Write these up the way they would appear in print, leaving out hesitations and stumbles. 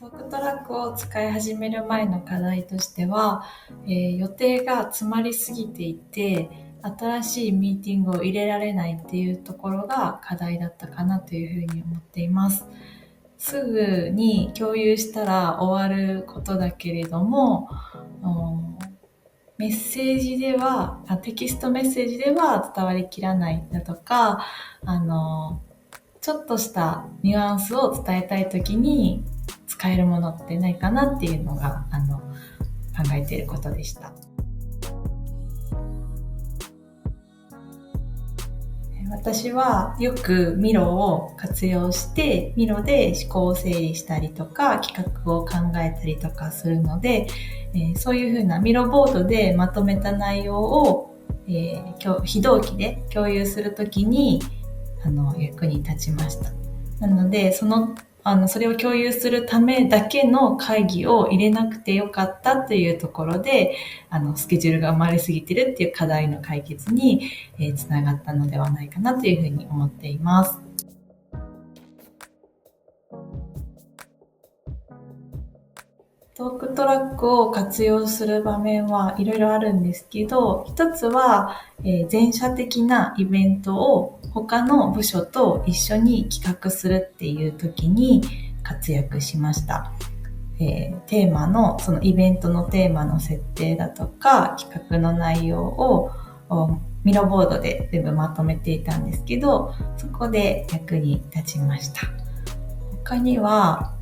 トークトラックを使い始める前の課題としては、予定が詰まりすぎていて、新しいミーティングを入れられないっていうところが課題だったかなというふうに思っています。すぐに共有したら終わることだけれども、メッセージでは、テキストメッセージでは伝わりきらないだとか、ちょっとしたニュアンスを伝えたいときに使えるものってないかなっていうのが考えていることでした。私はよくミロを活用してミロで思考を整理したりとか企画を考えたりとかするので、そういうふうなミロボードでまとめた内容を、非同期で共有するときに役に立ちました。なのでそれを共有するためだけの会議を入れなくてよかったというところで、スケジュールが埋まりすぎてるっていう課題の解決につながったのではないかなというふうに思っています。トークトラックを活用する場面はいろいろあるんですけど、一つは、全社的なイベントを他の部署と一緒に企画するっていう時に活躍しました。テーマの、そのイベントのテーマの設定だとか企画の内容をミロボードで全部まとめていたんですけど、そこで役に立ちました。他には、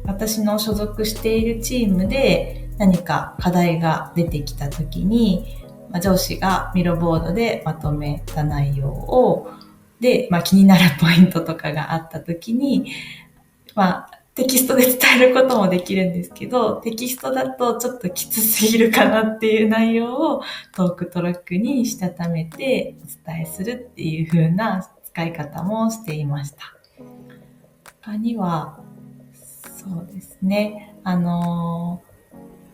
私の所属しているチームで何か課題が出てきたときに、上司がミロボードでまとめた内容をで、気になるポイントとかがあったときに、テキストで伝えることもできるんですけど、テキストだとちょっときつすぎるかなっていう内容をトークトラックにしたためてお伝えするっていう風な使い方もしていました。他にはそうですね。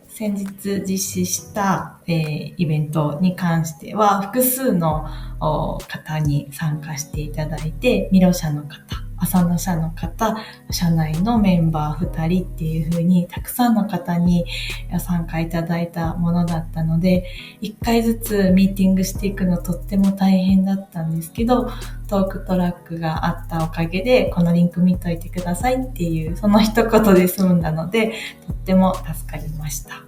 先日実施した、イベントに関しては複数の方に参加していただいて、ミロ社の方、浅野社の方、社内のメンバー2人っていう風にたくさんの方に参加いただいたものだったので、1回ずつミーティングしていくのとっても大変だったんですけど、トークトラックがあったおかげでこのリンク見といてくださいっていうその一言で済んだので、とっても助かりました。